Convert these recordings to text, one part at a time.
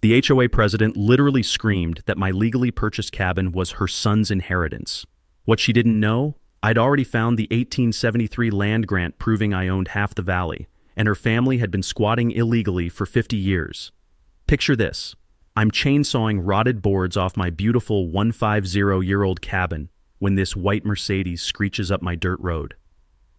The HOA president literally screamed that my legally purchased cabin was her son's inheritance. What she didn't know, I'd already found the 1873 land grant proving I owned half the valley, and her family had been squatting illegally for 50 years. Picture this. I'm chainsawing rotted boards off my beautiful 150-year-old cabin when this white Mercedes screeches up my dirt road.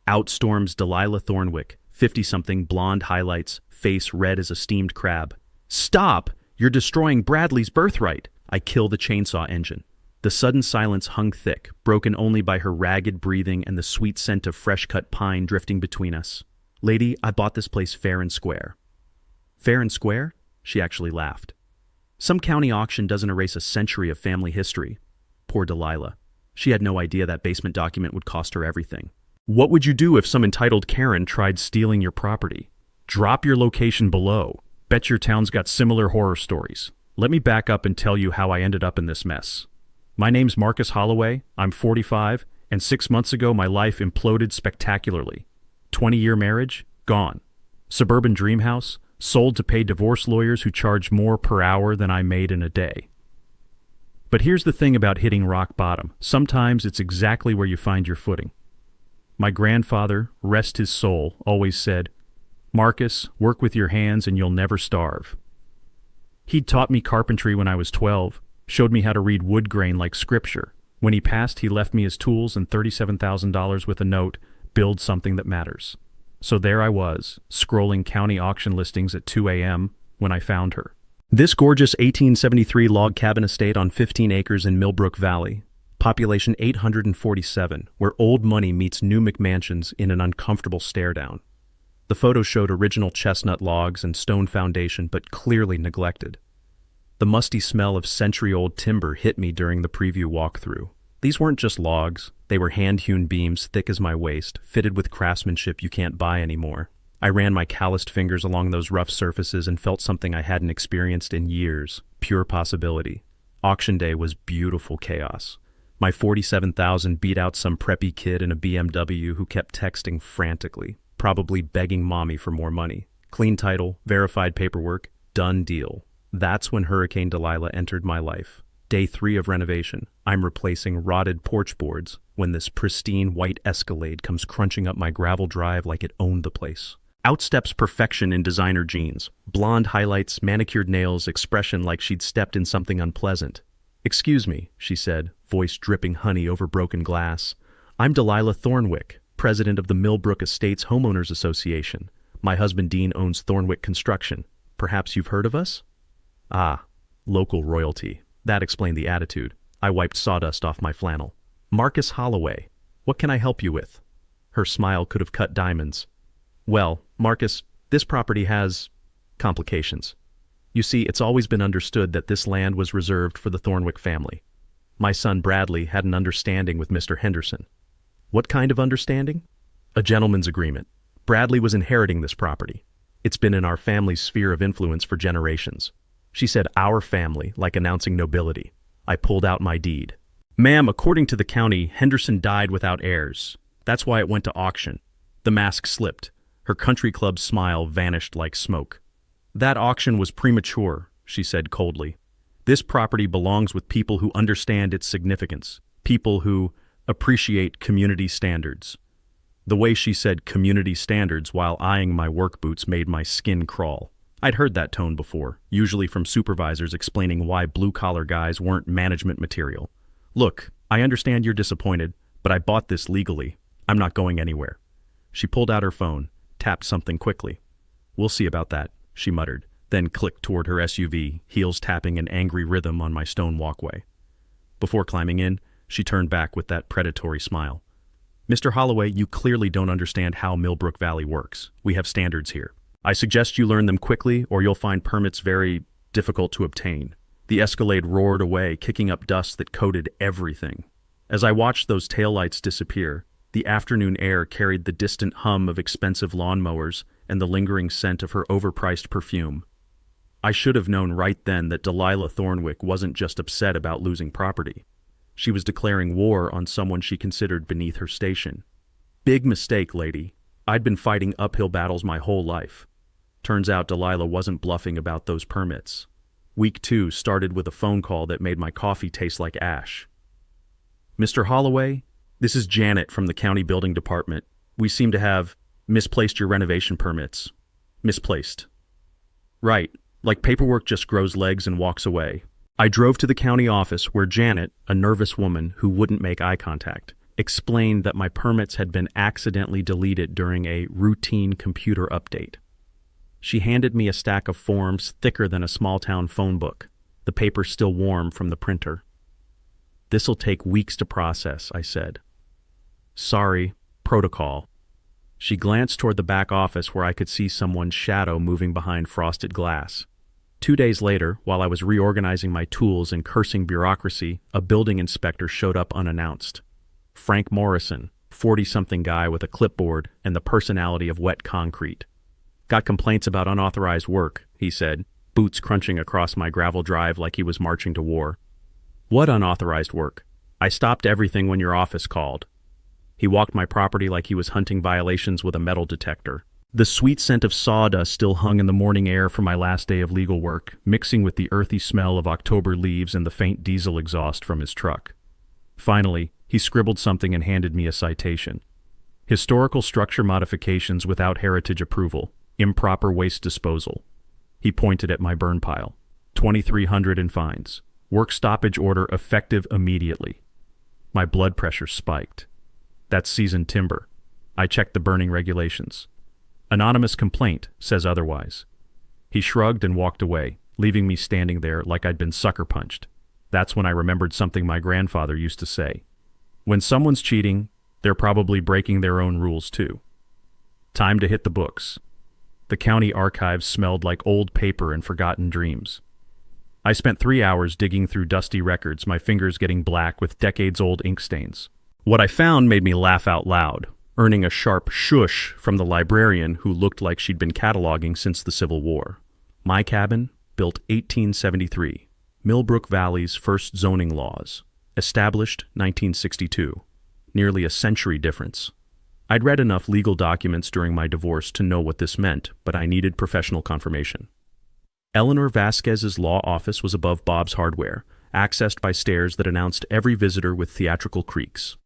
Out storms Delilah Thornwick, 50-something, blonde highlights, face red as a steamed crab. "Stop! You're destroying Bradley's birthright!" I kill the chainsaw engine. The sudden silence hung thick, broken only by her ragged breathing and the sweet scent of fresh-cut pine drifting between us. "Lady, I bought this place fair and square." "Fair and square?" She actually laughed. "Some county auction doesn't erase a century of family history." Poor Delilah. She had no idea that basement document would cost her everything. "What would you do if some entitled Karen tried stealing your property?" "Drop your location below. Bet your town's got similar horror stories. Let me back up and tell you how I ended up in this mess. My name's Marcus Holloway, I'm 45, and 6 months ago my life imploded spectacularly. 20-year marriage? Gone. Suburban dream house? Sold to pay divorce lawyers who charge more per hour than I made in a day. But here's the thing about hitting rock bottom. Sometimes it's exactly where you find your footing. My grandfather, rest his soul, always said, 'Marcus, work with your hands and you'll never starve.' He'd taught me carpentry when I was 12, showed me how to read wood grain like scripture. When he passed, he left me his tools and $37,000 with a note, 'Build something that matters.' So there I was, scrolling county auction listings at 2 a.m. when I found her. This gorgeous 1873 log cabin estate on 15 acres in Millbrook Valley, population 847, where old money meets new McMansions in an uncomfortable stare-down. The photo showed original chestnut logs and stone foundation, but clearly neglected. The musty smell of century-old timber hit me during the preview walkthrough. These weren't just logs, they were hand-hewn beams thick as my waist, fitted with craftsmanship you can't buy anymore. I ran my calloused fingers along those rough surfaces and felt something I hadn't experienced in years, pure possibility. Auction day was beautiful chaos. My $47,000 beat out some preppy kid in a BMW who kept texting frantically, probably begging mommy for more money. Clean title, verified paperwork, done deal. That's when Hurricane Delilah entered my life. Day 3 of renovation. I'm replacing rotted porch boards when this pristine white Escalade comes crunching up my gravel drive like it owned the place. Out steps perfection in designer jeans. Blonde highlights, manicured nails, expression like she'd stepped in something unpleasant. "Excuse me," she said, voice dripping honey over broken glass. "I'm Delilah Thornwick, president of the Millbrook Estates Homeowners Association. My husband Dean owns Thornwick Construction. Perhaps you've heard of us?" Ah, local royalty. That explained the attitude. I wiped sawdust off my flannel. "Marcus Holloway, what can I help you with?" Her smile could have cut diamonds. "Well, Marcus, this property has complications. You see, it's always been understood that this land was reserved for the Thornwick family. My son Bradley had an understanding with Mr. Henderson." "What kind of understanding?" "A gentleman's agreement. Bradley was inheriting this property. It's been in our family's sphere of influence for generations." She said "our family," like announcing nobility. I pulled out my deed. "Ma'am, according to the county, Henderson died without heirs. That's why it went to auction." The mask slipped. Her country club smile vanished like smoke. "That auction was premature," she said coldly. "This property belongs with people who understand its significance, people who appreciate community standards." The way she said community standards while eyeing my work boots made my skin crawl. I'd heard that tone before, usually from supervisors explaining why blue-collar guys weren't management material. "Look, I understand you're disappointed, but I bought this legally. I'm not going anywhere." She pulled out her phone, tapped something quickly. "We'll see about that," she muttered, then clicked toward her SUV, heels tapping an angry rhythm on my stone walkway. Before climbing in, she turned back with that predatory smile. "Mr. Holloway, you clearly don't understand how Millbrook Valley works. We have standards here. I suggest you learn them quickly, or you'll find permits very difficult to obtain." The Escalade roared away, kicking up dust that coated everything. As I watched those taillights disappear, the afternoon air carried the distant hum of expensive lawnmowers and the lingering scent of her overpriced perfume. I should have known right then that Delilah Thornwick wasn't just upset about losing property. She was declaring war on someone she considered beneath her station. Big mistake, lady. I'd been fighting uphill battles my whole life. Turns out Delilah wasn't bluffing about those permits. Week 2 started with a phone call that made my coffee taste like ash. Mr. Holloway, this is Janet from the county building department. We seem to have misplaced your renovation permits. Misplaced. Right, like paperwork just grows legs and walks away. I drove to the county office where Janet, a nervous woman who wouldn't make eye contact, explained that my permits had been accidentally deleted during a routine computer update. She handed me a stack of forms thicker than a small-town phone book, the paper still warm from the printer. This'll take weeks to process, I said. Sorry, protocol. She glanced toward the back office where I could see someone's shadow moving behind frosted glass. 2 days later, while I was reorganizing my tools and cursing bureaucracy, a building inspector showed up unannounced. Frank Morrison, 40-something guy with a clipboard and the personality of wet concrete. Got complaints about unauthorized work, he said, boots crunching across my gravel drive like he was marching to war. What unauthorized work? I stopped everything when your office called. He walked my property like he was hunting violations with a metal detector. The sweet scent of sawdust still hung in the morning air from my last day of legal work, mixing with the earthy smell of October leaves and the faint diesel exhaust from his truck. Finally, he scribbled something and handed me a citation. Historical structure modifications without heritage approval. Improper waste disposal. He pointed at my burn pile. 2,300 in fines. Work stoppage order effective immediately. My blood pressure spiked. That's seasoned timber. I checked the burning regulations. Anonymous complaint says otherwise. He shrugged and walked away, leaving me standing there like I'd been sucker punched. That's when I remembered something my grandfather used to say. When someone's cheating, they're probably breaking their own rules too. Time to hit the books. The county archives smelled like old paper and forgotten dreams. I spent 3 hours digging through dusty records, my fingers getting black with decades-old ink stains. What I found made me laugh out loud, earning a sharp shush from the librarian who looked like she'd been cataloging since the Civil War. My cabin, built 1873. Millbrook Valley's first zoning laws. Established 1962. Nearly a century difference. I'd read enough legal documents during my divorce to know what this meant, but I needed professional confirmation. Eleanor Vasquez's law office was above Bob's Hardware, accessed by stairs that announced every visitor with theatrical creaks.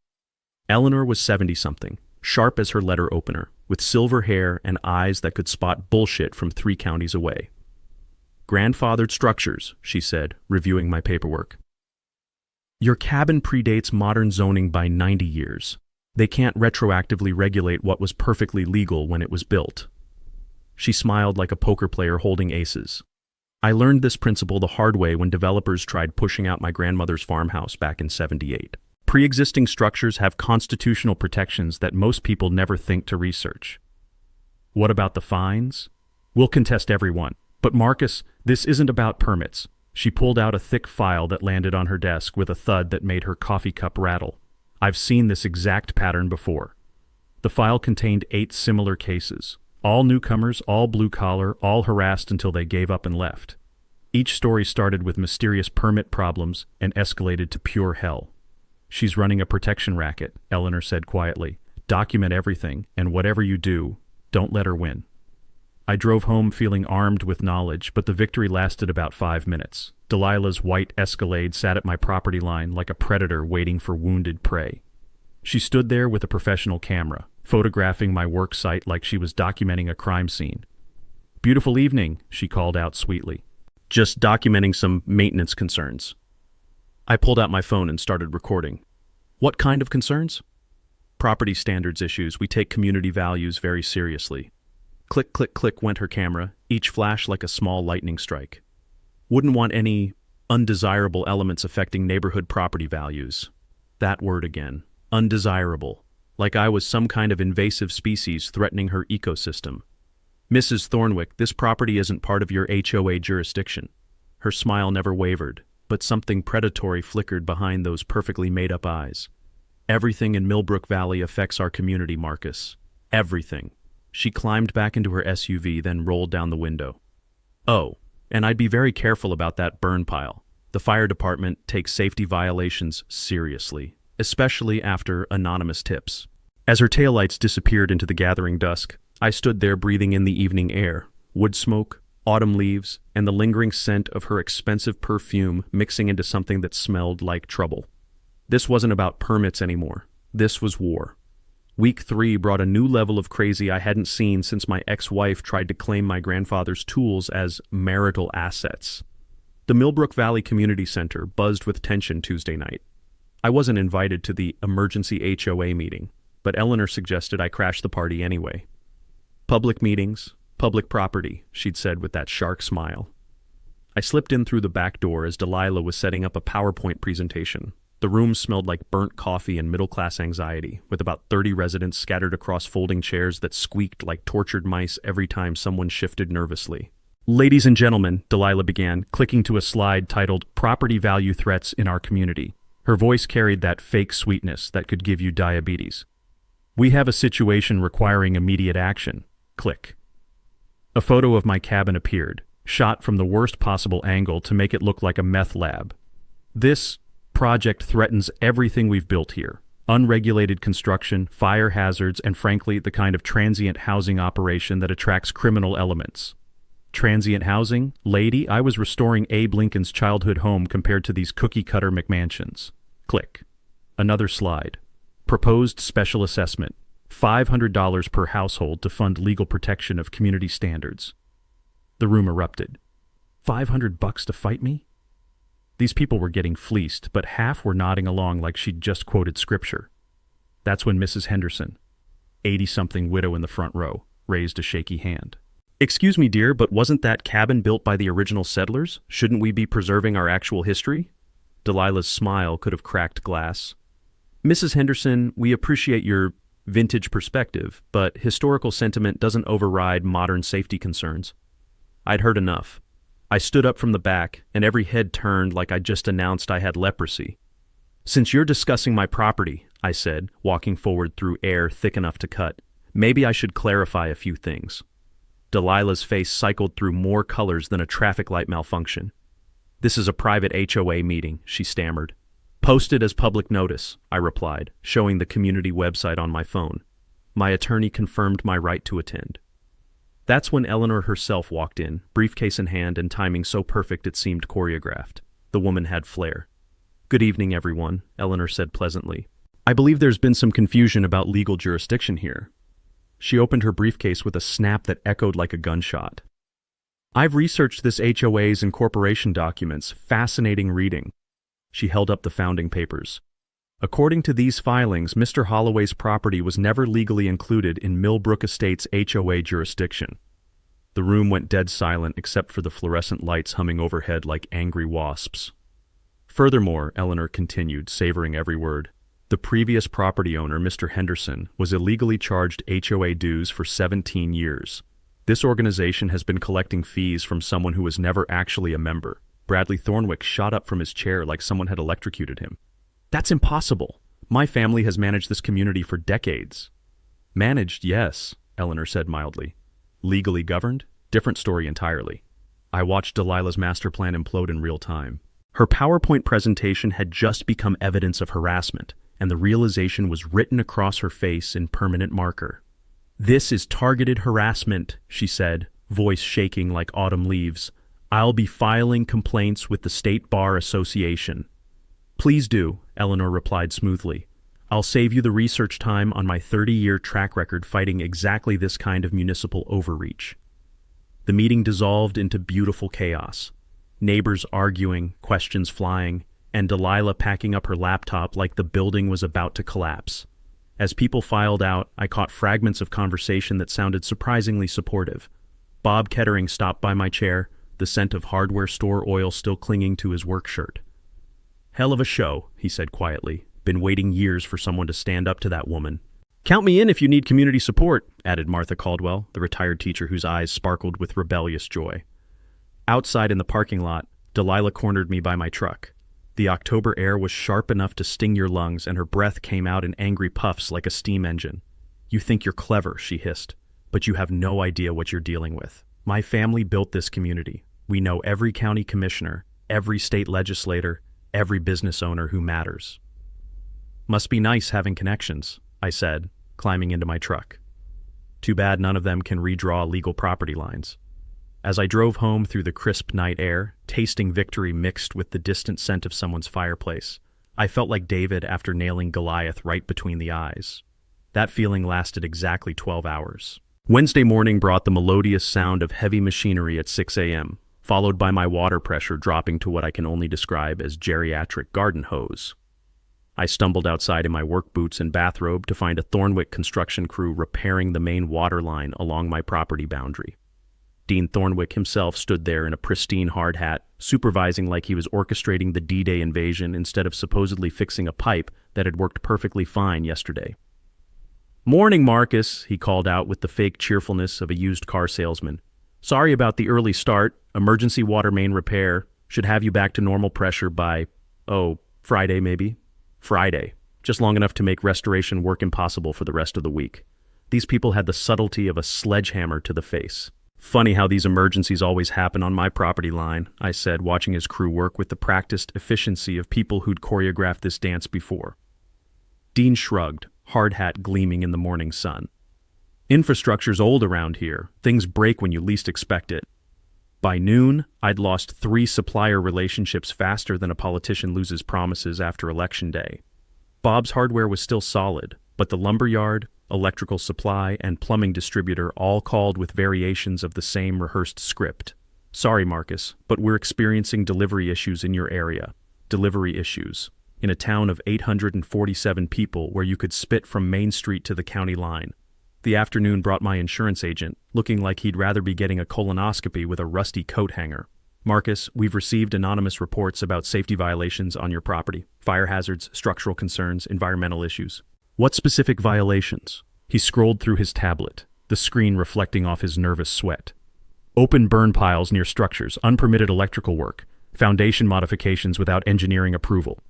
Eleanor was 70-something, sharp as her letter opener, with silver hair and eyes that could spot bullshit from 3 counties away. Grandfathered structures, she said, reviewing my paperwork. Your cabin predates modern zoning by 90 years. They can't retroactively regulate what was perfectly legal when it was built. She smiled like a poker player holding aces. I learned this principle the hard way when developers tried pushing out my grandmother's farmhouse back in '78. Pre-existing structures have constitutional protections that most people never think to research. What about the fines? We'll contest every one. But Marcus, this isn't about permits. She pulled out a thick file that landed on her desk with a thud that made her coffee cup rattle. I've seen this exact pattern before. The file contained 8 similar cases. All newcomers, all blue-collar, all harassed until they gave up and left. Each story started with mysterious permit problems and escalated to pure hell. She's running a protection racket, Eleanor said quietly. Document everything, and whatever you do, don't let her win. I drove home feeling armed with knowledge, but the victory lasted about 5 minutes. Delilah's white Escalade sat at my property line like a predator waiting for wounded prey. She stood there with a professional camera, photographing my work site like she was documenting a crime scene. Beautiful evening, she called out sweetly. Just documenting some maintenance concerns. I pulled out my phone and started recording. What kind of concerns? Property standards issues. We take community values very seriously. Click, click, click went her camera, each flash like a small lightning strike. Wouldn't want any undesirable elements affecting neighborhood property values. That word again. Undesirable. Like I was some kind of invasive species threatening her ecosystem. Mrs. Thornwick, this property isn't part of your HOA jurisdiction. Her smile never wavered, but something predatory flickered behind those perfectly made-up eyes. Everything in Millbrook Valley affects our community, Marcus. Everything. She climbed back into her SUV, then rolled down the window. Oh, and I'd be very careful about that burn pile. The fire department takes safety violations seriously, especially after anonymous tips. As her taillights disappeared into the gathering dusk, I stood there breathing in the evening air, wood smoke, autumn leaves, and the lingering scent of her expensive perfume mixing into something that smelled like trouble. This wasn't about permits anymore. This was war. Week 3 brought a new level of crazy I hadn't seen since my ex-wife tried to claim my grandfather's tools as marital assets. The Millbrook Valley Community Center buzzed with tension Tuesday night. I wasn't invited to the emergency HOA meeting, but Eleanor suggested I crash the party anyway. Public meetings, public property, she'd said with that shark smile. I slipped in through the back door as Delilah was setting up a PowerPoint presentation. The room smelled like burnt coffee and middle-class anxiety, with about 30 residents scattered across folding chairs that squeaked like tortured mice every time someone shifted nervously. "Ladies and gentlemen," Delilah began, clicking to a slide titled "Property Value Threats in Our Community." Her voice carried that fake sweetness that could give you diabetes. "We have a situation requiring immediate action." Click. A photo of my cabin appeared, shot from the worst possible angle to make it look like a meth lab. "This project threatens everything we've built here. Unregulated construction, fire hazards, and frankly, the kind of transient housing operation that attracts criminal elements." Transient housing? Lady, I was restoring Abe Lincoln's childhood home compared to these cookie-cutter McMansions. Click. Another slide. Proposed special assessment. $500 per household to fund legal protection of community standards. The room erupted. $500 to fight me? These people were getting fleeced, but half were nodding along like she'd just quoted scripture. That's when Mrs. Henderson, 80-something widow in the front row, raised a shaky hand. "Excuse me, dear, but wasn't that cabin built by the original settlers? Shouldn't we be preserving our actual history?" Delilah's smile could have cracked glass. "Mrs. Henderson, we appreciate your vintage perspective, but historical sentiment doesn't override modern safety concerns." I'd heard enough. I stood up from the back, and every head turned like I'd just announced I had leprosy. "Since you're discussing my property," I said, walking forward through air thick enough to cut, "maybe I should clarify a few things." Delilah's face cycled through more colors than a traffic light malfunction. "This is a private HOA meeting," she stammered. "Posted as public notice," I replied, showing the community website on my phone. My attorney confirmed my right to attend. That's when Eleanor herself walked in, briefcase in hand and timing so perfect it seemed choreographed. The woman had flair. "Good evening, everyone," Eleanor said pleasantly. "I believe there's been some confusion about legal jurisdiction here." She opened her briefcase with a snap that echoed like a gunshot. "I've researched this HOA's incorporation documents. Fascinating reading." She held up the founding papers. "According to these filings, Mr. Holloway's property was never legally included in Millbrook Estates' HOA jurisdiction." The room went dead silent except for the fluorescent lights humming overhead like angry wasps. "Furthermore," Eleanor continued, savoring every word, "the previous property owner, Mr. Henderson, was illegally charged HOA dues for 17 years. This organization has been collecting fees from someone who was never actually a member." Bradley Thornwick shot up from his chair like someone had electrocuted him. "That's impossible. My family has managed this community for decades." "Managed, yes," Eleanor said mildly. "Legally governed? Different story entirely." I watched Delilah's master plan implode in real time. Her PowerPoint presentation had just become evidence of harassment, and the realization was written across her face in permanent marker. "This is targeted harassment," she said, voice shaking like autumn leaves. "I'll be filing complaints with the State Bar Association." "Please do," Eleanor replied smoothly. "I'll save you the research time on my 30-year track record fighting exactly this kind of municipal overreach." The meeting dissolved into beautiful chaos. Neighbors arguing, questions flying, and Delilah packing up her laptop like the building was about to collapse. As people filed out, I caught fragments of conversation that sounded surprisingly supportive. Bob Kettering stopped by my chair, the scent of hardware store oil still clinging to his work shirt. "Hell of a show," he said quietly. "Been waiting years for someone to stand up to that woman." "Count me in if you need community support," added Martha Caldwell, the retired teacher whose eyes sparkled with rebellious joy. Outside in the parking lot, Delilah cornered me by my truck. The October air was sharp enough to sting your lungs, and her breath came out in angry puffs like a steam engine. "You think you're clever," she hissed, "but you have no idea what you're dealing with. My family built this community. We know every county commissioner, every state legislator, every business owner who matters." "Must be nice having connections," I said, climbing into my truck. "Too bad none of them can redraw legal property lines." As I drove home through the crisp night air, tasting victory mixed with the distant scent of someone's fireplace, I felt like David after nailing Goliath right between the eyes. That feeling lasted exactly 12 hours. Wednesday morning brought the melodious sound of heavy machinery at 6 a.m., followed by my water pressure dropping to what I can only describe as geriatric garden hose. I stumbled outside in my work boots and bathrobe to find a Thornwick construction crew repairing the main water line along my property boundary. Dean Thornwick himself stood there in a pristine hard hat, supervising like he was orchestrating the D-Day invasion instead of supposedly fixing a pipe that had worked perfectly fine yesterday. "Morning, Marcus," he called out with the fake cheerfulness of a used car salesman. "Sorry about the early start. Emergency water main repair. Should have you back to normal pressure by, Friday maybe? Friday. Just long enough to make restoration work impossible for the rest of the week." These people had the subtlety of a sledgehammer to the face. "Funny how these emergencies always happen on my property line," I said, watching his crew work with the practiced efficiency of people who'd choreographed this dance before. Dean shrugged, hard hat gleaming in the morning sun. "Infrastructure's old around here. Things break when you least expect it." By noon, I'd lost 3 supplier relationships faster than a politician loses promises after Election Day. Bob's hardware was still solid, but the lumberyard, electrical supply, and plumbing distributor all called with variations of the same rehearsed script. "Sorry, Marcus, but we're experiencing delivery issues in your area." Delivery issues. In a town of 847 people where you could spit from Main Street to the county line. The afternoon brought my insurance agent, looking like he'd rather be getting a colonoscopy with a rusty coat hanger. "Marcus, we've received anonymous reports about safety violations on your property. Fire hazards, structural concerns, environmental issues." "What specific violations?" He scrolled through his tablet, the screen reflecting off his nervous sweat. "Open burn piles near structures, unpermitted electrical work, foundation modifications without engineering approval."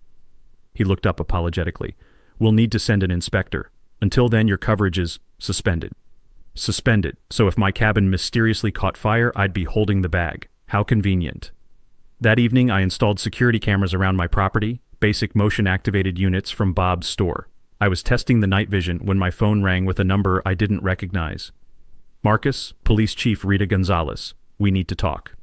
He looked up apologetically. "We'll need to send an inspector. Until then, your coverage is suspended." Suspended, so if my cabin mysteriously caught fire, I'd be holding the bag. How convenient. That evening, I installed security cameras around my property, basic motion-activated units from Bob's store. I was testing the night vision when my phone rang with a number I didn't recognize. "Marcus, Police Chief Rita Gonzalez. We need to talk."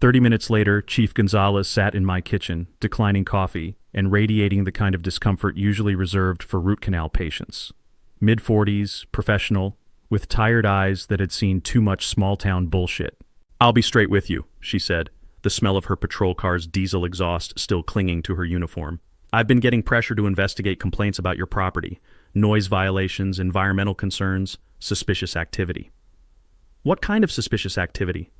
30 minutes later, Chief Gonzalez sat in my kitchen, declining coffee, and radiating the kind of discomfort usually reserved for root canal patients. Mid-40s, professional, with tired eyes that had seen too much small-town bullshit. "I'll be straight with you," she said, the smell of her patrol car's diesel exhaust still clinging to her uniform. "I've been getting pressure to investigate complaints about your property, noise violations, environmental concerns, suspicious activity." "What kind of suspicious activity?"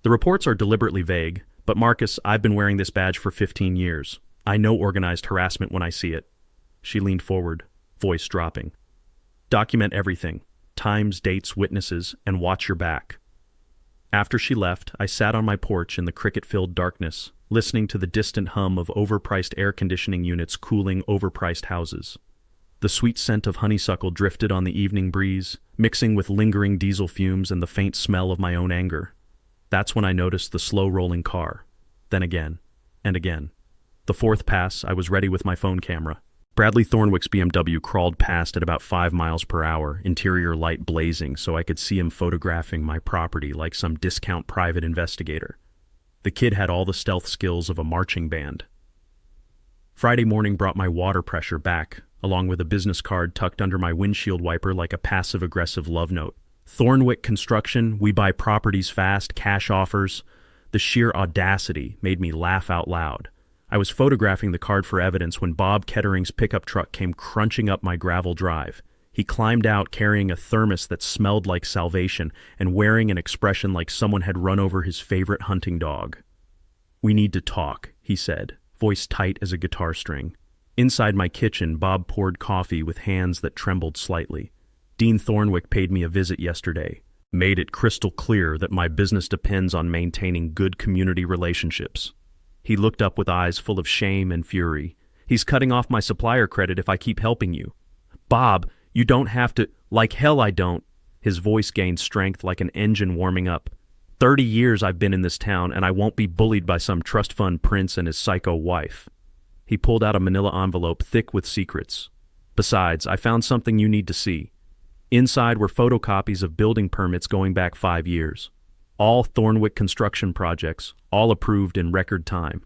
"The reports are deliberately vague, but Marcus, I've been wearing this badge for 15 years. I know organized harassment when I see it." She leaned forward, voice dropping. "Document everything, times, dates, witnesses, and watch your back." After she left, I sat on my porch in the cricket-filled darkness, listening to the distant hum of overpriced air conditioning units cooling overpriced houses. The sweet scent of honeysuckle drifted on the evening breeze, mixing with lingering diesel fumes and the faint smell of my own anger. That's when I noticed the slow-rolling car. Then again, and again. The 4th pass, I was ready with my phone camera. Bradley Thornwick's BMW crawled past at about 5 miles per hour, interior light blazing, so I could see him photographing my property like some discount private investigator. The kid had all the stealth skills of a marching band. Friday morning brought my water pressure back, along with a business card tucked under my windshield wiper like a passive-aggressive love note. "Thornwick Construction, we buy properties fast, cash offers." The sheer audacity made me laugh out loud. I was photographing the card for evidence when Bob Kettering's pickup truck came crunching up my gravel drive. He climbed out carrying a thermos that smelled like salvation and wearing an expression like someone had run over his favorite hunting dog. "We need to talk," he said, voice tight as a guitar string. Inside my kitchen, Bob poured coffee with hands that trembled slightly. "Dean Thornwick paid me a visit yesterday. Made it crystal clear that my business depends on maintaining good community relationships." He looked up with eyes full of shame and fury. "He's cutting off my supplier credit if I keep helping you." "Bob, you don't have to—" "Like hell I don't." His voice gained strength like an engine warming up. 30 years I've been in this town, and I won't be bullied by some trust fund prince and his psycho wife." He pulled out a manila envelope thick with secrets. "Besides, I found something you need to see." Inside were photocopies of building permits going back 5 years. All Thornwick construction projects, all approved in record time.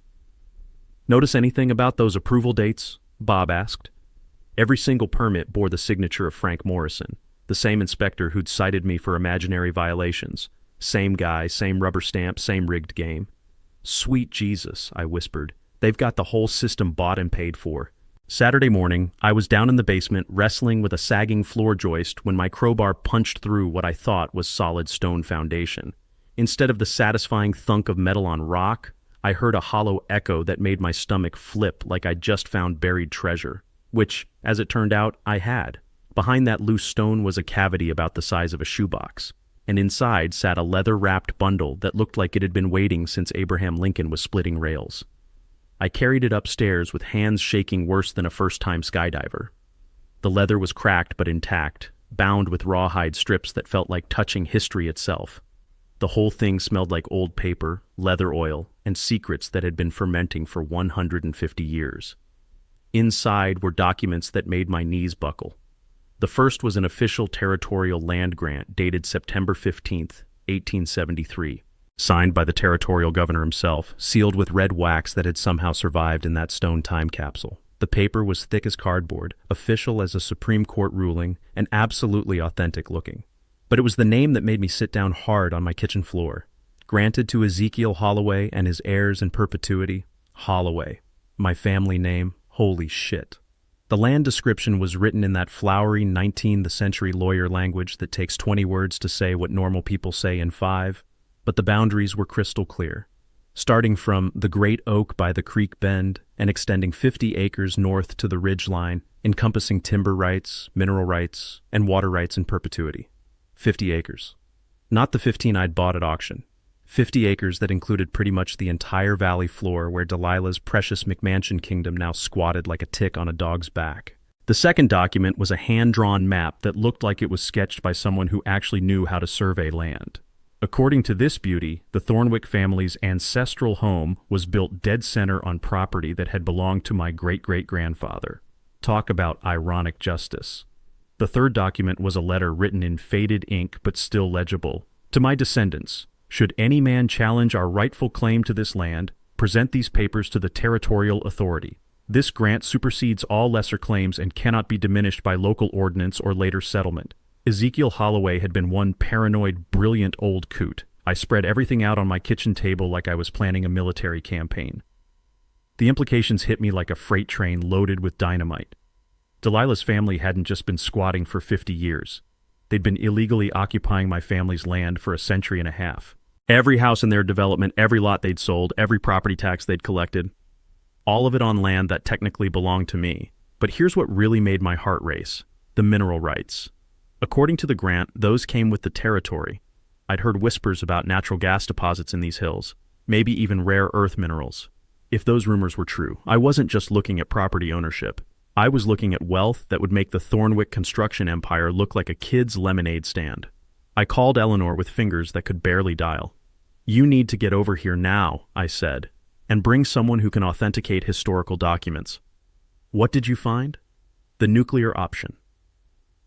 Notice anything about those approval dates? Bob asked. Every single permit bore the signature of Frank Morrison, the same inspector who'd cited me for imaginary violations. Same guy, same rubber stamp, same rigged game. Sweet Jesus, I whispered. They've got the whole system bought and paid for. Saturday morning, I was down in the basement wrestling with a sagging floor joist when my crowbar punched through what I thought was solid stone foundation. Instead of the satisfying thunk of metal on rock, I heard a hollow echo that made my stomach flip like I'd just found buried treasure, which, as it turned out, I had. Behind that loose stone was a cavity about the size of a shoebox, and inside sat a leather-wrapped bundle that looked like it had been waiting since Abraham Lincoln was splitting rails. I carried it upstairs with hands shaking worse than a first-time skydiver. The leather was cracked but intact, bound with rawhide strips that felt like touching history itself. The whole thing smelled like old paper, leather oil, and secrets that had been fermenting for 150 years. Inside were documents that made my knees buckle. The first was an official territorial land grant dated September 15th, 1873. Signed by the territorial governor himself, sealed with red wax that had somehow survived in that stone time capsule. The paper was thick as cardboard, official as a Supreme Court ruling, and absolutely authentic looking. But it was the name that made me sit down hard on my kitchen floor. Granted to Ezekiel Holloway and his heirs in perpetuity. Holloway. My family name. Holy shit. The land description was written in that flowery 19th century lawyer language that takes 20 words to say what normal people say in 5. But the boundaries were crystal clear, starting from the great oak by the creek bend and extending 50 acres north to the ridge line, encompassing timber rights, mineral rights, and water rights in perpetuity. 50 acres. Not the 15 I'd bought at auction. 50 acres that included pretty much the entire valley floor where Delilah's precious McMansion kingdom now squatted like a tick on a dog's back. The second document was a hand-drawn map that looked like it was sketched by someone who actually knew how to survey land. According to this beauty, the Thornwick family's ancestral home was built dead center on property that had belonged to my great-great-grandfather. Talk about ironic justice. The third document was a letter written in faded ink but still legible. To my descendants, should any man challenge our rightful claim to this land, present these papers to the territorial authority. This grant supersedes all lesser claims and cannot be diminished by local ordinance or later settlement. Ezekiel Holloway had been one paranoid, brilliant old coot. I spread everything out on my kitchen table like I was planning a military campaign. The implications hit me like a freight train loaded with dynamite. Delilah's family hadn't just been squatting for 50 years. They'd been illegally occupying my family's land for a century and a half. Every house in their development, every lot they'd sold, every property tax they'd collected. All of it on land that technically belonged to me. But here's what really made my heart race: the mineral rights. According to the grant, those came with the territory. I'd heard whispers about natural gas deposits in these hills, maybe even rare earth minerals. If those rumors were true, I wasn't just looking at property ownership. I was looking at wealth that would make the Thornwick construction empire look like a kid's lemonade stand. I called Eleanor with fingers that could barely dial. "You need to get over here now," I said, "and bring someone who can authenticate historical documents." What did you find? The nuclear option.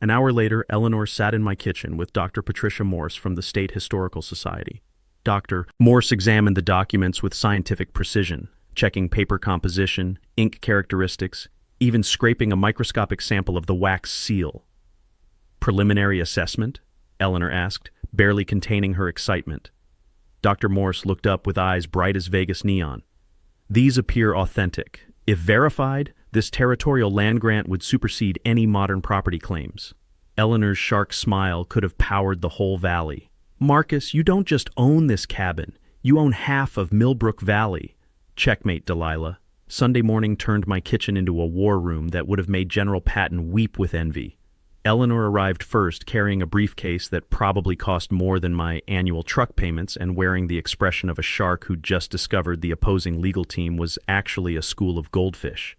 An hour later, Eleanor sat in my kitchen with Dr. Patricia Morse from the State Historical Society. Dr. Morse examined the documents with scientific precision, checking paper composition, ink characteristics, even scraping a microscopic sample of the wax seal. "Preliminary assessment?" Eleanor asked, barely containing her excitement. Dr. Morse looked up with eyes bright as Vegas neon. "These appear authentic. If verified, this territorial land grant would supersede any modern property claims." Eleanor's shark smile could have powered the whole valley. "Marcus, you don't just own this cabin. You own half of Millbrook Valley." Checkmate, Delilah. Sunday morning turned my kitchen into a war room that would have made General Patton weep with envy. Eleanor arrived first, carrying a briefcase that probably cost more than my annual truck payments and wearing the expression of a shark who just discovered the opposing legal team was actually a school of goldfish.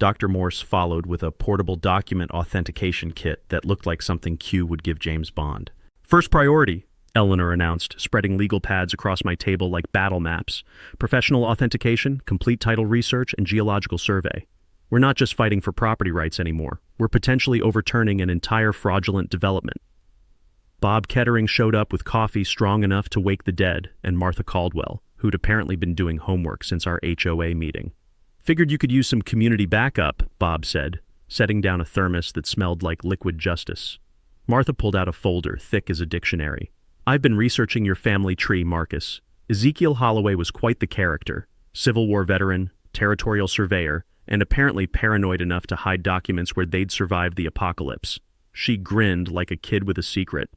Dr. Morse followed with a portable document authentication kit that looked like something Q would give James Bond. "First priority," Eleanor announced, spreading legal pads across my table like battle maps. "Professional authentication, complete title research, and geological survey. We're not just fighting for property rights anymore. We're potentially overturning an entire fraudulent development." Bob Kettering showed up with coffee strong enough to wake the dead, and Martha Caldwell, who'd apparently been doing homework since our HOA meeting. Figured you could use some community backup, Bob said, setting down a thermos that smelled like liquid justice. Martha pulled out a folder thick as a dictionary. I've been researching your family tree, Marcus. Ezekiel Holloway was quite the character. Civil War veteran, territorial surveyor, and apparently paranoid enough to hide documents where they'd survived the apocalypse. She grinned like a kid with a secret.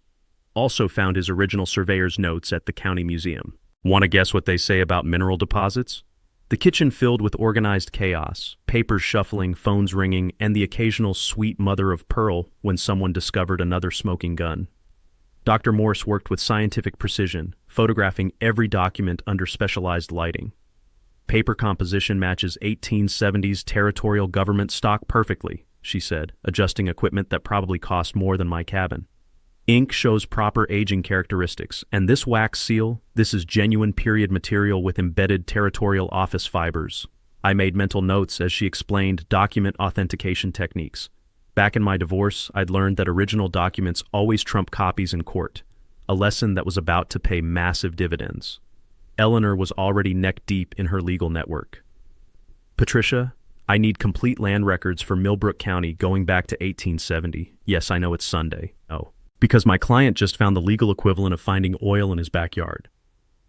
Also found his original surveyor's notes at the county museum. Want to guess what they say about mineral deposits? The kitchen filled with organized chaos, papers shuffling, phones ringing, and the occasional sweet mother of pearl when someone discovered another smoking gun. Dr. Morse worked with scientific precision, photographing every document under specialized lighting. Paper composition matches 1870s territorial government stock perfectly, she said, adjusting equipment that probably cost more than my cabin. Ink shows proper aging characteristics, and this wax seal, this is genuine period material with embedded territorial office fibers. I made mental notes as she explained document authentication techniques. Back in my divorce, I'd learned that original documents always trump copies in court, a lesson that was about to pay massive dividends. Eleanor was already neck-deep in her legal network. Patricia, I need complete land records for Millbrook County going back to 1870. Yes, I know it's Sunday. Oh. Because my client just found the legal equivalent of finding oil in his backyard.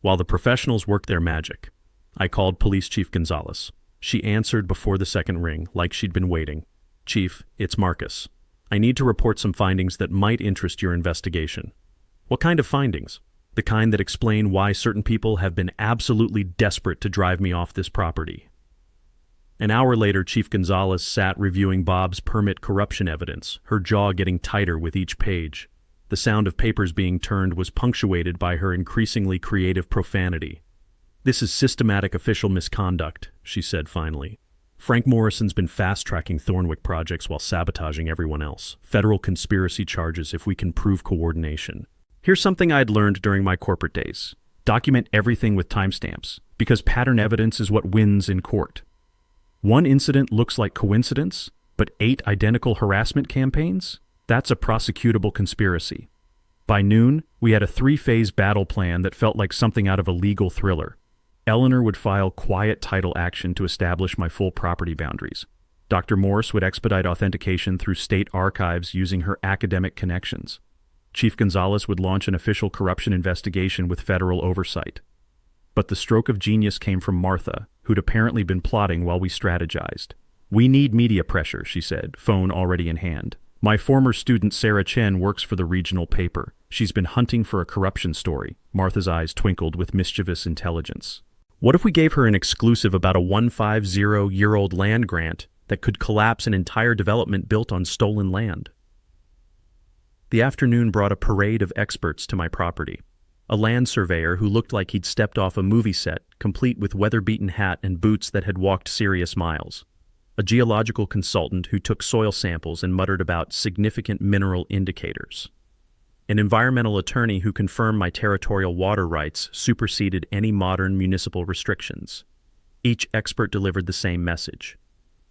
While the professionals worked their magic, I called Police Chief Gonzalez. She answered before the second ring, like she'd been waiting. Chief, it's Marcus. I need to report some findings that might interest your investigation. What kind of findings? The kind that explain why certain people have been absolutely desperate to drive me off this property. An hour later, Chief Gonzalez sat reviewing Bob's permit corruption evidence, her jaw getting tighter with each page. The sound of papers being turned was punctuated by her increasingly creative profanity. This is systematic official misconduct, she said finally. Frank Morrison's been fast-tracking Thornwick projects while sabotaging everyone else. Federal conspiracy charges if we can prove coordination. Here's something I'd learned during my corporate days. Document everything with timestamps, because pattern evidence is what wins in court. One incident looks like coincidence, but 8 identical harassment campaigns? That's a prosecutable conspiracy. By noon, we had a 3-phase battle plan that felt like something out of a legal thriller. Eleanor would file quiet title action to establish my full property boundaries. Dr. Morse would expedite authentication through state archives using her academic connections. Chief Gonzalez would launch an official corruption investigation with federal oversight. But the stroke of genius came from Martha, who'd apparently been plotting while we strategized. We need media pressure, she said, phone already in hand. My former student Sarah Chen works for the regional paper. She's been hunting for a corruption story. Martha's eyes twinkled with mischievous intelligence. What if we gave her an exclusive about a 150-year-old land grant that could collapse an entire development built on stolen land? The afternoon brought a parade of experts to my property. A land surveyor who looked like he'd stepped off a movie set, complete with weather-beaten hat and boots that had walked serious miles. A geological consultant who took soil samples and muttered about significant mineral indicators. An environmental attorney who confirmed my territorial water rights superseded any modern municipal restrictions. Each expert delivered the same message.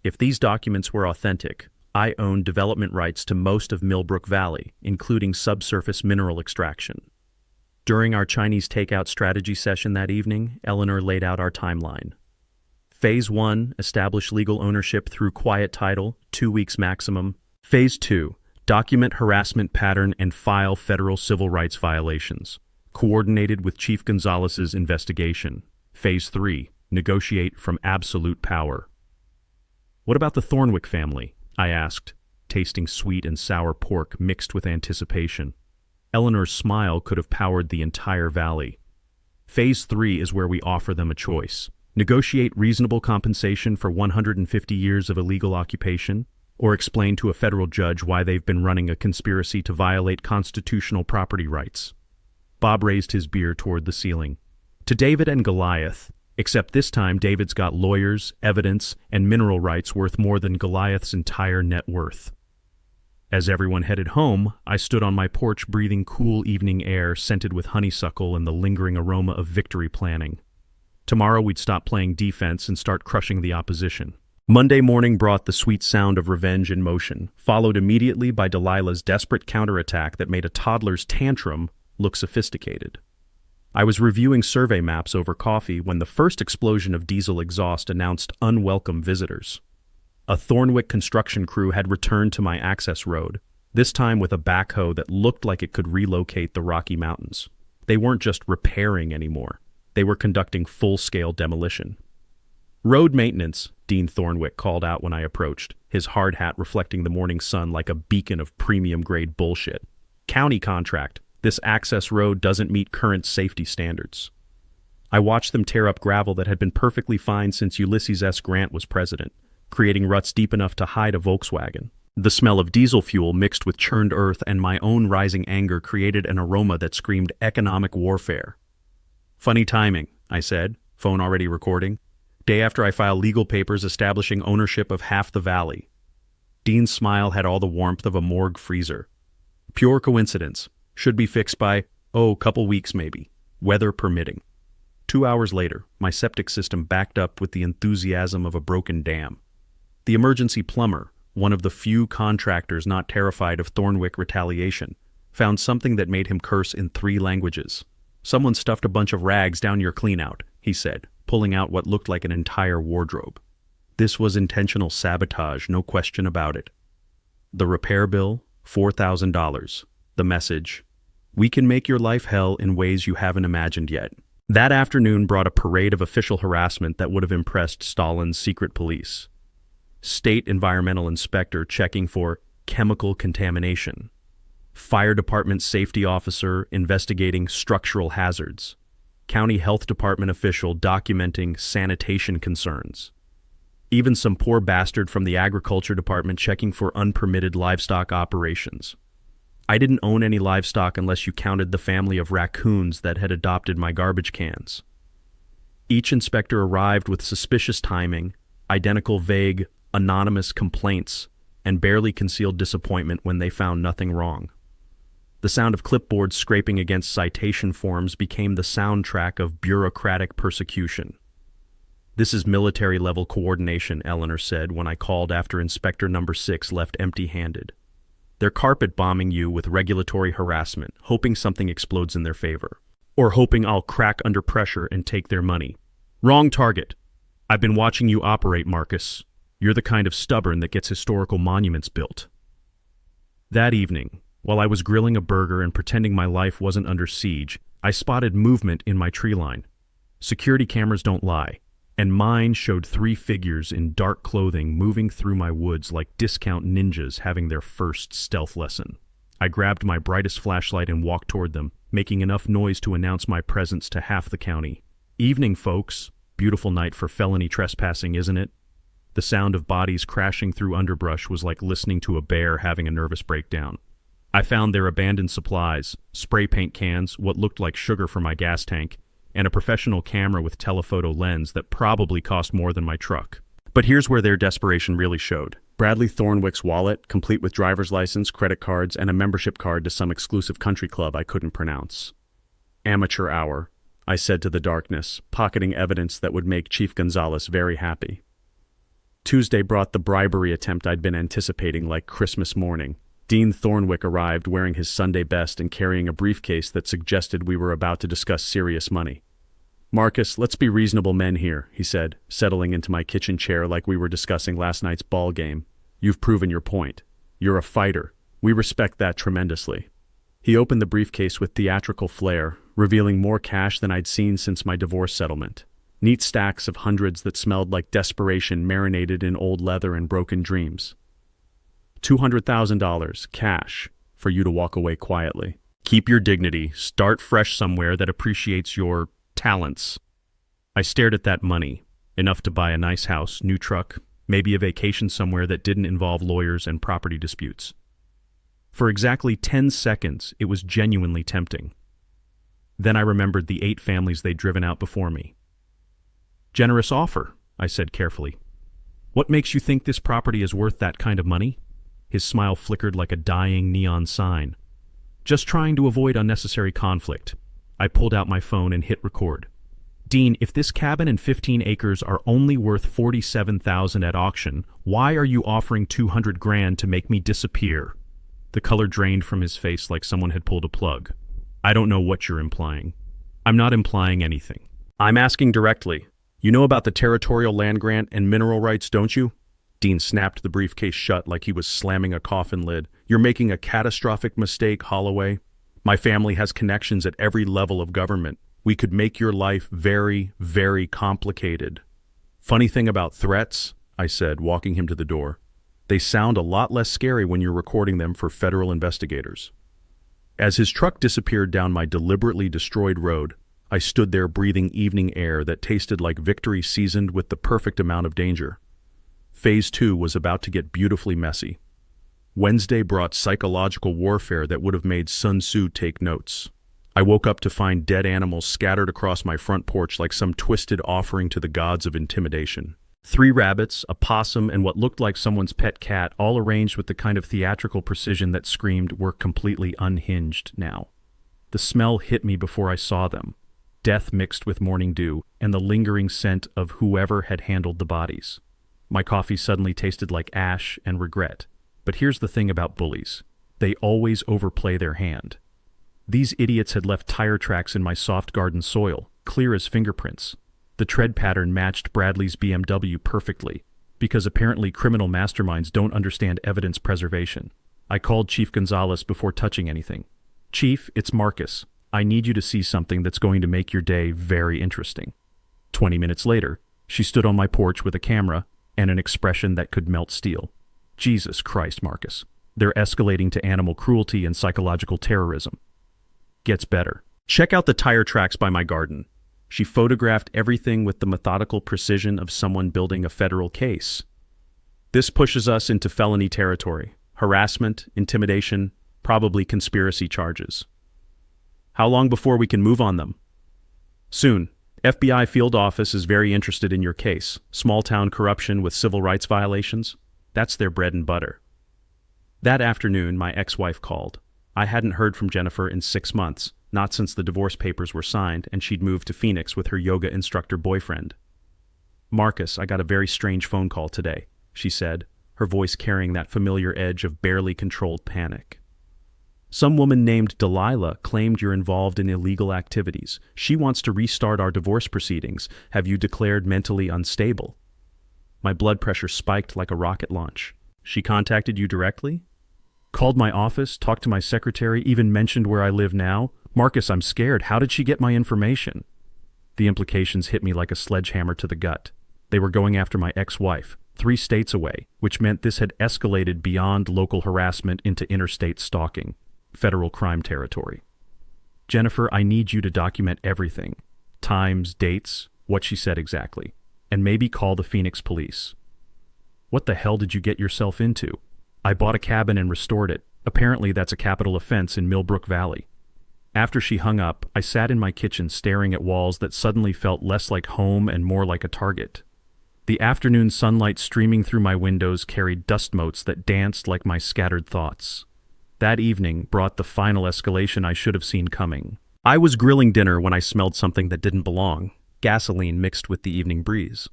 If these documents were authentic, I owned development rights to most of Millbrook Valley, including subsurface mineral extraction. During our Chinese takeout strategy session that evening, Eleanor laid out our timeline. Phase 1, establish legal ownership through quiet title, 2 weeks maximum. Phase 2, document harassment pattern and file federal civil rights violations, coordinated with Chief Gonzalez's investigation. Phase 3, negotiate from absolute power. What about the Thornwick family? I asked, tasting sweet and sour pork mixed with anticipation. Eleanor's smile could have powered the entire valley. Phase 3 is where we offer them a choice. Negotiate reasonable compensation for 150 years of illegal occupation, or explain to a federal judge why they've been running a conspiracy to violate constitutional property rights. Bob raised his beer toward the ceiling. To David and Goliath, except this time David's got lawyers, evidence, and mineral rights worth more than Goliath's entire net worth. As everyone headed home, I stood on my porch breathing cool evening air scented with honeysuckle and the lingering aroma of victory planning. Tomorrow we'd stop playing defense and start crushing the opposition. Monday morning brought the sweet sound of revenge in motion, followed immediately by Delilah's desperate counterattack that made a toddler's tantrum look sophisticated. I was reviewing survey maps over coffee when the first explosion of diesel exhaust announced unwelcome visitors. A Thornwick construction crew had returned to my access road, this time with a backhoe that looked like it could relocate the Rocky Mountains. They weren't just repairing anymore. They were conducting full-scale demolition. "Road maintenance," Dean Thornwick called out when I approached, his hard hat reflecting the morning sun like a beacon of premium-grade bullshit. "County contract. This access road doesn't meet current safety standards." I watched them tear up gravel that had been perfectly fine since Ulysses S. Grant was president, creating ruts deep enough to hide a Volkswagen. The smell of diesel fuel mixed with churned earth and my own rising anger created an aroma that screamed economic warfare. "Funny timing," I said, phone already recording. "Day after I file legal papers establishing ownership of half the valley." Dean's smile had all the warmth of a morgue freezer. "Pure coincidence. Should be fixed by, couple weeks maybe, weather permitting." 2 hours later, my septic system backed up with the enthusiasm of a broken dam. The emergency plumber, one of the few contractors not terrified of Thornwick retaliation, found something that made him curse in 3 languages. "Someone stuffed a bunch of rags down your cleanout," he said, pulling out what looked like an entire wardrobe. This was intentional sabotage, no question about it. The repair bill, $4,000. The message, "We can make your life hell in ways you haven't imagined yet." That afternoon brought a parade of official harassment that would have impressed Stalin's secret police. State environmental inspector checking for chemical contamination. Fire department safety officer investigating structural hazards. County health department official documenting sanitation concerns. Even some poor bastard from the agriculture department checking for unpermitted livestock operations. I didn't own any livestock unless you counted the family of raccoons that had adopted my garbage cans. Each inspector arrived with suspicious timing, identical vague, anonymous complaints, and barely concealed disappointment when they found nothing wrong. The sound of clipboards scraping against citation forms became the soundtrack of bureaucratic persecution. "This is military-level coordination," Eleanor said when I called after Inspector Number 6 left empty-handed. "They're carpet bombing you with regulatory harassment, hoping something explodes in their favor. Or hoping I'll crack under pressure and take their money. Wrong target. I've been watching you operate, Marcus. You're the kind of stubborn that gets historical monuments built." That evening, while I was grilling a burger and pretending my life wasn't under siege, I spotted movement in my tree line. Security cameras don't lie, and mine showed 3 figures in dark clothing moving through my woods like discount ninjas having their first stealth lesson. I grabbed my brightest flashlight and walked toward them, making enough noise to announce my presence to half the county. "Evening, folks. Beautiful night for felony trespassing, isn't it?" The sound of bodies crashing through underbrush was like listening to a bear having a nervous breakdown. I found their abandoned supplies, spray paint cans, what looked like sugar for my gas tank, and a professional camera with telephoto lens that probably cost more than my truck. But here's where their desperation really showed. Bradley Thornwick's wallet, complete with driver's license, credit cards, and a membership card to some exclusive country club I couldn't pronounce. "Amateur hour," I said to the darkness, pocketing evidence that would make Chief Gonzalez very happy. Tuesday brought the bribery attempt I'd been anticipating like Christmas morning. Dean Thornwick arrived wearing his Sunday best and carrying a briefcase that suggested we were about to discuss serious money. "Marcus, let's be reasonable men here," he said, settling into my kitchen chair like we were discussing last night's ball game. "You've proven your point. You're a fighter. We respect that tremendously." He opened the briefcase with theatrical flair, revealing more cash than I'd seen since my divorce settlement. Neat stacks of hundreds that smelled like desperation marinated in old leather and broken dreams. $200,000, cash, for you to walk away quietly. Keep your dignity, start fresh somewhere that appreciates your talents. I stared at that money, enough to buy a nice house, new truck, maybe a vacation somewhere that didn't involve lawyers and property disputes. For exactly 10 seconds, it was genuinely tempting. Then I remembered the 8 families they'd driven out before me. "Generous offer," I said carefully. "What makes you think this property is worth that kind of money?" His smile flickered like a dying neon sign. "Just trying to avoid unnecessary conflict." I pulled out my phone and hit record. Dean, if this cabin and 15 acres are only worth $47,000 at auction, why are you offering 200 grand to make me disappear? The color drained from his face like someone had pulled a plug. I don't know what you're implying. I'm not implying anything. I'm asking directly. You know about the territorial land grant and mineral rights, don't you? Dean snapped the briefcase shut like he was slamming a coffin lid. You're making a catastrophic mistake, Holloway. My family has connections at every level of government. We could make your life very, very complicated. Funny thing about threats, I said, walking him to the door. They sound a lot less scary when you're recording them for federal investigators. As his truck disappeared down my deliberately destroyed road, I stood there breathing evening air that tasted like victory seasoned with the perfect amount of danger. Phase 2 was about to get beautifully messy. Wednesday brought psychological warfare that would have made Sun Tzu take notes. I woke up to find dead animals scattered across my front porch like some twisted offering to the gods of intimidation. 3 rabbits, a possum, and what looked like someone's pet cat, all arranged with the kind of theatrical precision that screamed we're completely unhinged now. The smell hit me before I saw them. Death mixed with morning dew, and the lingering scent of whoever had handled the bodies. My coffee suddenly tasted like ash and regret. But here's the thing about bullies. They always overplay their hand. These idiots had left tire tracks in my soft garden soil, clear as fingerprints. The tread pattern matched Bradley's BMW perfectly, because apparently criminal masterminds don't understand evidence preservation. I called Chief Gonzalez before touching anything. Chief, it's Marcus. I need you to see something that's going to make your day very interesting. 20 minutes later, she stood on my porch with a camera and an expression that could melt steel. Jesus Christ, Marcus. They're escalating to animal cruelty and psychological terrorism. Gets better. Check out the tire tracks by my garden. She photographed everything with the methodical precision of someone building a federal case. This pushes us into felony territory. Harassment, intimidation, probably conspiracy charges. How long before we can move on them? Soon. FBI field office is very interested in your case. Small-town corruption with civil rights violations. That's their bread and butter. That afternoon, my ex-wife called. I hadn't heard from Jennifer in 6 months, not since the divorce papers were signed and she'd moved to Phoenix with her yoga instructor boyfriend. Marcus, I got a very strange phone call today, she said, her voice carrying that familiar edge of barely controlled panic. Some woman named Delilah claimed you're involved in illegal activities. She wants to restart our divorce proceedings. Have you declared mentally unstable? My blood pressure spiked like a rocket launch. She contacted you directly? Called my office, talked to my secretary, even mentioned where I live now? Marcus, I'm scared. How did she get my information? The implications hit me like a sledgehammer to the gut. They were going after my ex-wife, 3 states away, which meant this had escalated beyond local harassment into interstate stalking, federal crime territory. Jennifer, I need you to document everything. Times, dates, what she said exactly. And maybe call the Phoenix police. What the hell did you get yourself into? I bought a cabin and restored it. Apparently that's a capital offense in Millbrook Valley. After she hung up, I sat in my kitchen staring at walls that suddenly felt less like home and more like a target. The afternoon sunlight streaming through my windows carried dust motes that danced like my scattered thoughts. That evening brought the final escalation I should have seen coming. I was grilling dinner when I smelled something that didn't belong, gasoline mixed with the evening breeze.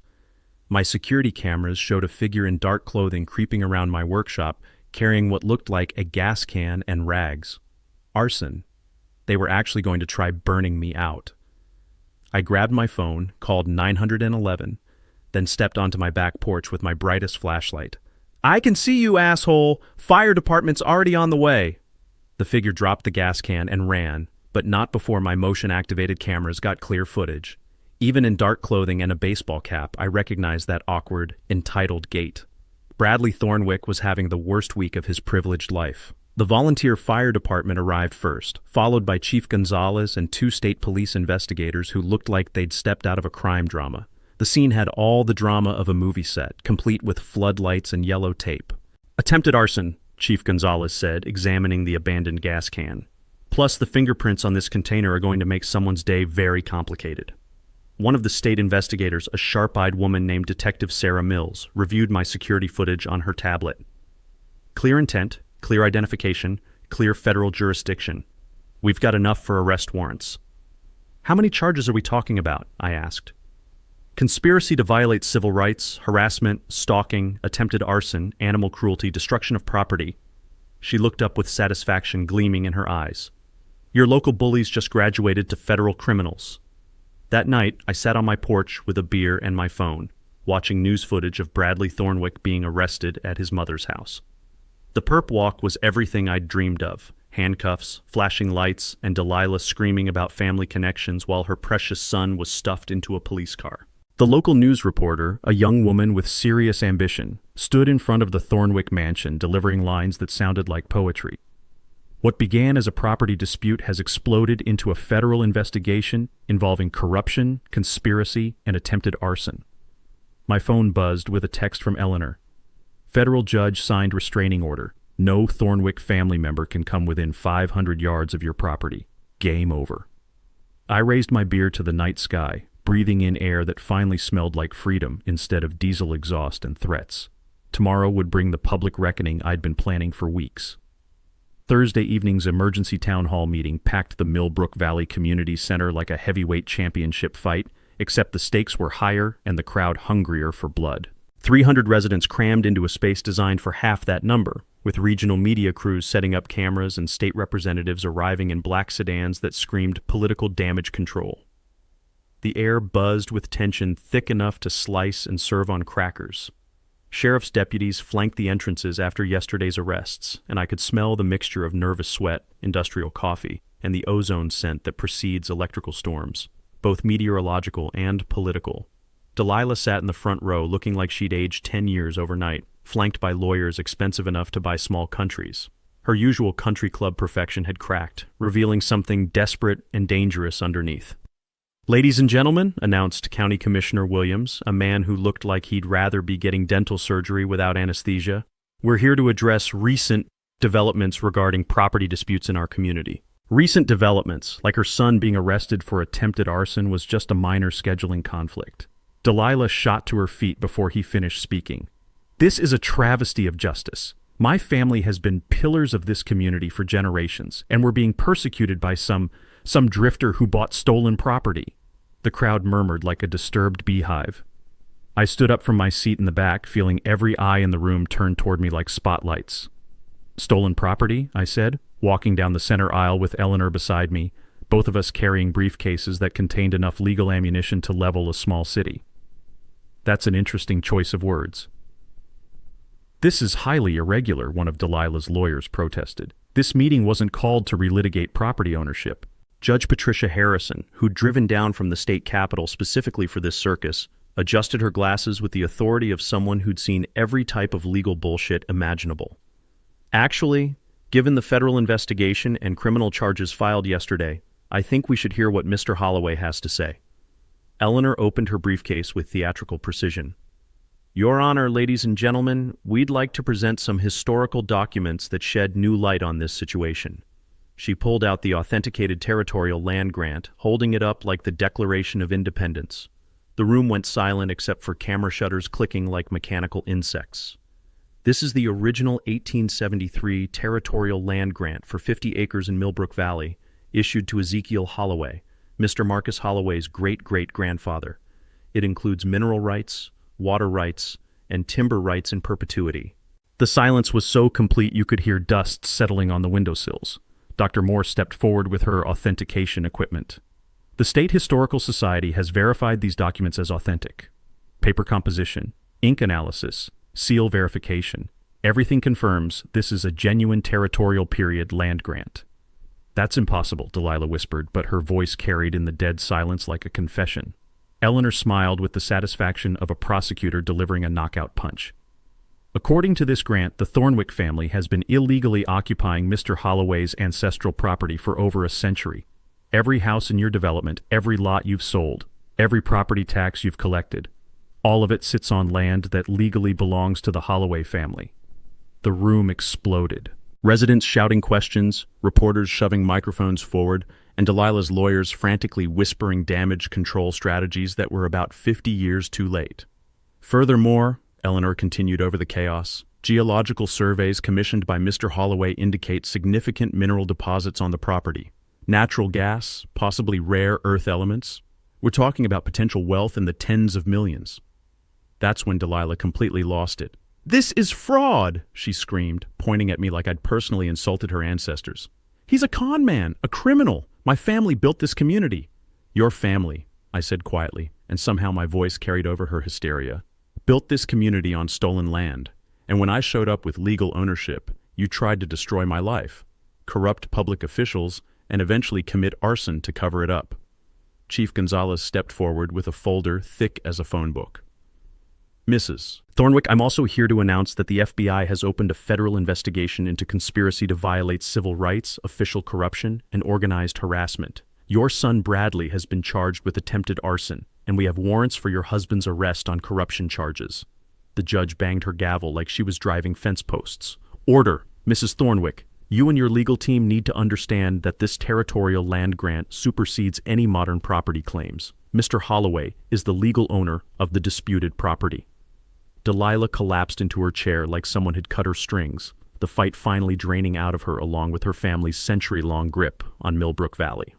My security cameras showed a figure in dark clothing creeping around my workshop, carrying what looked like a gas can and rags. Arson. They were actually going to try burning me out. I grabbed my phone, called 911, then stepped onto my back porch with my brightest flashlight. I can see you, asshole! Fire department's already on the way! The figure dropped the gas can and ran, but not before my motion-activated cameras got clear footage. Even in dark clothing and a baseball cap, I recognized that awkward, entitled gait. Bradley Thornwick was having the worst week of his privileged life. The volunteer fire department arrived first, followed by Chief Gonzalez and 2 state police investigators who looked like they'd stepped out of a crime drama. The scene had all the drama of a movie set, complete with floodlights and yellow tape. Attempted arson, Chief Gonzalez said, examining the abandoned gas can. Plus, the fingerprints on this container are going to make someone's day very complicated. One of the state investigators, a sharp-eyed woman named Detective Sarah Mills, reviewed my security footage on her tablet. Clear intent, clear identification, clear federal jurisdiction. We've got enough for arrest warrants. How many charges are we talking about? I asked. Conspiracy to violate civil rights, harassment, stalking, attempted arson, animal cruelty, destruction of property. She looked up with satisfaction gleaming in her eyes. Your local bullies just graduated to federal criminals. That night, I sat on my porch with a beer and my phone, watching news footage of Bradley Thornwick being arrested at his mother's house. The perp walk was everything I'd dreamed of. Handcuffs, flashing lights, and Delilah screaming about family connections while her precious son was stuffed into a police car. The local news reporter, a young woman with serious ambition, stood in front of the Thornwick mansion delivering lines that sounded like poetry. What began as a property dispute has exploded into a federal investigation involving corruption, conspiracy, and attempted arson. My phone buzzed with a text from Eleanor. Federal judge signed restraining order. No Thornwick family member can come within 500 yards of your property. Game over. I raised my beer to the night sky, breathing in air that finally smelled like freedom instead of diesel exhaust and threats. Tomorrow would bring the public reckoning I'd been planning for weeks. Thursday evening's emergency town hall meeting packed the Millbrook Valley Community Center like a heavyweight championship fight, except the stakes were higher and the crowd hungrier for blood. 300 residents crammed into a space designed for half that number, with regional media crews setting up cameras and state representatives arriving in black sedans that screamed political damage control. The air buzzed with tension thick enough to slice and serve on crackers. Sheriff's deputies flanked the entrances after yesterday's arrests, and I could smell the mixture of nervous sweat, industrial coffee, and the ozone scent that precedes electrical storms, both meteorological and political. Delilah sat in the front row looking like she'd aged 10 years overnight, flanked by lawyers expensive enough to buy small countries. Her usual country club perfection had cracked, revealing something desperate and dangerous underneath. Ladies and gentlemen, announced County Commissioner Williams, a man who looked like he'd rather be getting dental surgery without anesthesia, we're here to address recent developments regarding property disputes in our community. Recent developments, like her son being arrested for attempted arson, was just a minor scheduling conflict. Delilah shot to her feet before he finished speaking. This is a travesty of justice. My family has been pillars of this community for generations, and we're being persecuted by some drifter who bought stolen property. The crowd murmured like a disturbed beehive. I stood up from my seat in the back, feeling every eye in the room turned toward me like spotlights. Stolen property, I said, walking down the center aisle with Eleanor beside me, both of us carrying briefcases that contained enough legal ammunition to level a small city. That's an interesting choice of words. This is highly irregular, one of Delilah's lawyers protested. This meeting wasn't called to relitigate property ownership. Judge Patricia Harrison, who'd driven down from the state capitol specifically for this circus, adjusted her glasses with the authority of someone who'd seen every type of legal bullshit imaginable. Actually, given the federal investigation and criminal charges filed yesterday, I think we should hear what Mr. Holloway has to say. Eleanor opened her briefcase with theatrical precision. Your Honor, ladies and gentlemen, we'd like to present some historical documents that shed new light on this situation. She pulled out the authenticated territorial land grant, holding it up like the Declaration of Independence. The room went silent except for camera shutters clicking like mechanical insects. This is the original 1873 territorial land grant for 50 acres in Millbrook Valley, issued to Ezekiel Holloway, Mr. Marcus Holloway's great-great-grandfather. It includes mineral rights, water rights, and timber rights in perpetuity. The silence was so complete you could hear dust settling on the windowsills. Dr. Moore stepped forward with her authentication equipment. The State Historical Society has verified these documents as authentic. Paper composition, ink analysis, seal verification. Everything confirms this is a genuine territorial period land grant. That's impossible, Delilah whispered, but her voice carried in the dead silence like a confession. Eleanor smiled with the satisfaction of a prosecutor delivering a knockout punch. According to this grant, the Thornwick family has been illegally occupying Mr. Holloway's ancestral property for over a century. Every house in your development, every lot you've sold, every property tax you've collected, all of it sits on land that legally belongs to the Holloway family. The room exploded. Residents shouting questions, reporters shoving microphones forward, and Delilah's lawyers frantically whispering damage control strategies that were about 50 years too late. Furthermore, Eleanor continued over the chaos, geological surveys commissioned by Mr. Holloway indicate significant mineral deposits on the property. Natural gas, possibly rare earth elements. We're talking about potential wealth in the tens of millions. That's when Delilah completely lost it. "This is fraud!" she screamed, pointing at me like I'd personally insulted her ancestors. "He's a con man, a criminal. My family built this community." "Your family," I said quietly, and somehow my voice carried over her hysteria, "built this community on stolen land. And when I showed up with legal ownership, you tried to destroy my life, corrupt public officials, and eventually commit arson to cover it up." Chief Gonzalez stepped forward with a folder thick as a phone book. "Mrs. Thornwick, I'm also here to announce that the FBI has opened a federal investigation into conspiracy to violate civil rights, official corruption, and organized harassment. Your son Bradley has been charged with attempted arson, and we have warrants for your husband's arrest on corruption charges." The judge banged her gavel like she was driving fence posts. "Order! Mrs. Thornwick, you and your legal team need to understand that this territorial land grant supersedes any modern property claims. Mr. Holloway is the legal owner of the disputed property." Delilah collapsed into her chair like someone had cut her strings, the fight finally draining out of her along with her family's century-long grip on Millbrook Valley.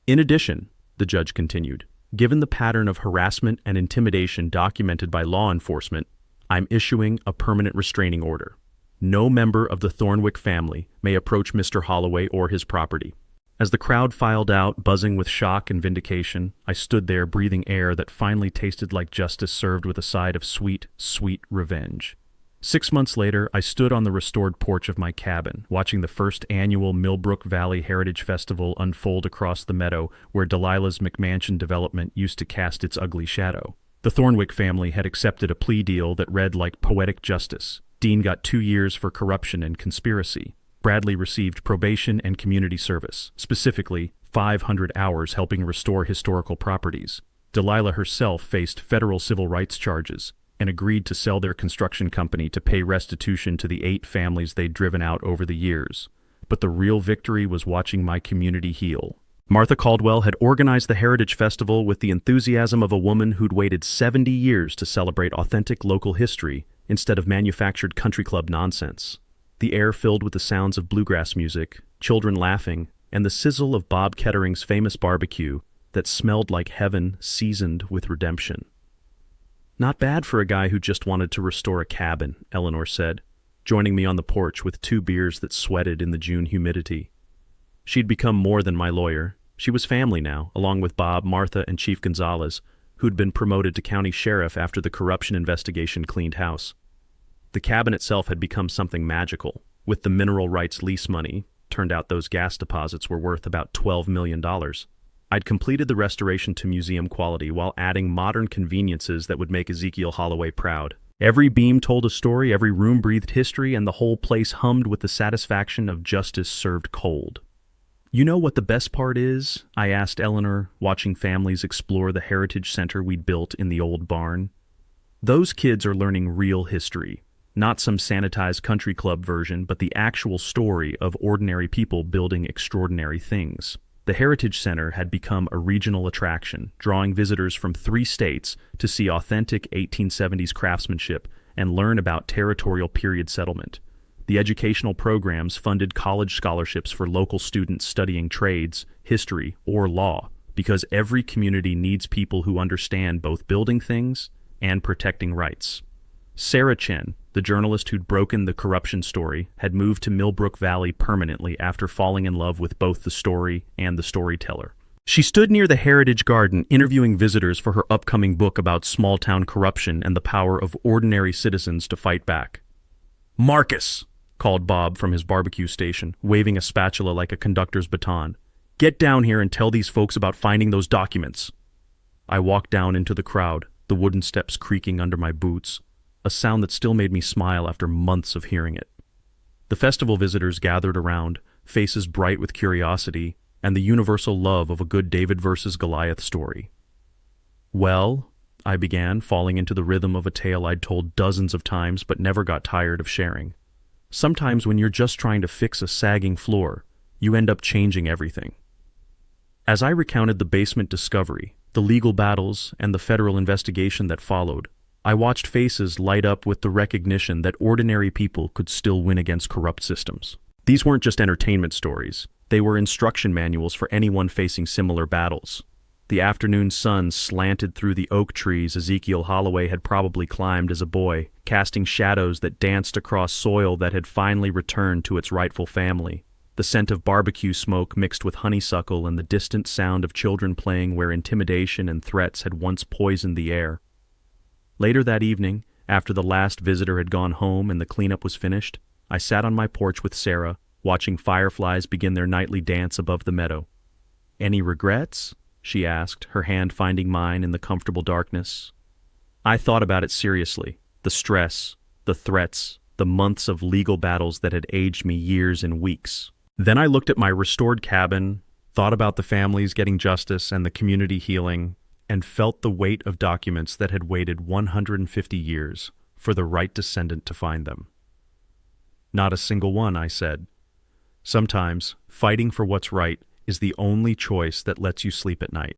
"In addition," the judge continued, "given the pattern of harassment and intimidation documented by law enforcement, I'm issuing a permanent restraining order. No member of the Thornwick family may approach Mr. Holloway or his property." As the crowd filed out, buzzing with shock and vindication, I stood there breathing air that finally tasted like justice served with a side of sweet, sweet revenge. 6 months later, I stood on the restored porch of my cabin, watching the first annual Millbrook Valley Heritage Festival unfold across the meadow where Delilah's McMansion development used to cast its ugly shadow. The Thornwick family had accepted a plea deal that read like poetic justice. Dean got 2 years for corruption and conspiracy. Bradley received probation and community service, specifically 500 hours helping restore historical properties. Delilah herself faced federal civil rights charges and agreed to sell their construction company to pay restitution to the 8 families they'd driven out over the years. But the real victory was watching my community heal. Martha Caldwell had organized the Heritage Festival with the enthusiasm of a woman who'd waited 70 years to celebrate authentic local history instead of manufactured country club nonsense. The air filled with the sounds of bluegrass music, children laughing, and the sizzle of Bob Kettering's famous barbecue that smelled like heaven seasoned with redemption. "Not bad for a guy who just wanted to restore a cabin," Eleanor said, joining me on the porch with 2 beers that sweated in the June humidity. She'd become more than my lawyer. She was family now, along with Bob, Martha, and Chief Gonzalez, who'd been promoted to county sheriff after the corruption investigation cleaned house. The cabin itself had become something magical. With the mineral rights lease money, turned out those gas deposits were worth about $12 million. I'd completed the restoration to museum quality while adding modern conveniences that would make Ezekiel Holloway proud. Every beam told a story, every room breathed history, and the whole place hummed with the satisfaction of justice served cold. "You know what the best part is?" I asked Eleanor, watching families explore the heritage center we'd built in the old barn. "Those kids are learning real history. Not some sanitized country club version, but the actual story of ordinary people building extraordinary things." The Heritage Center had become a regional attraction, drawing visitors from 3 states to see authentic 1870s craftsmanship and learn about territorial period settlement. The educational programs funded college scholarships for local students studying trades, history, or law, because every community needs people who understand both building things and protecting rights. Sarah Chen, the journalist who'd broken the corruption story, had moved to Millbrook Valley permanently after falling in love with both the story and the storyteller. She stood near the Heritage Garden interviewing visitors for her upcoming book about small-town corruption and the power of ordinary citizens to fight back. "Marcus," called Bob from his barbecue station, waving a spatula like a conductor's baton. "Get down here and tell these folks about finding those documents." I walked down into the crowd, the wooden steps creaking under my boots, a sound that still made me smile after months of hearing it. The festival visitors gathered around, faces bright with curiosity and the universal love of a good David versus Goliath story. "Well," I began, falling into the rhythm of a tale I'd told dozens of times but never got tired of sharing. "Sometimes when you're just trying to fix a sagging floor, you end up changing everything." As I recounted the basement discovery, the legal battles, and the federal investigation that followed, I watched faces light up with the recognition that ordinary people could still win against corrupt systems. These weren't just entertainment stories. They were instruction manuals for anyone facing similar battles. The afternoon sun slanted through the oak trees Ezekiel Holloway had probably climbed as a boy, casting shadows that danced across soil that had finally returned to its rightful family. The scent of barbecue smoke mixed with honeysuckle and the distant sound of children playing where intimidation and threats had once poisoned the air. Later that evening, after the last visitor had gone home and the cleanup was finished, I sat on my porch with Sarah, watching fireflies begin their nightly dance above the meadow. "Any regrets?" she asked, her hand finding mine in the comfortable darkness. I thought about it seriously. The stress, the threats, the months of legal battles that had aged me years and weeks. Then I looked at my restored cabin, thought about the families getting justice and the community healing, and felt the weight of documents that had waited 150 years for the right descendant to find them. "Not a single one," I said. "Sometimes fighting for what's right is the only choice that lets you sleep at night."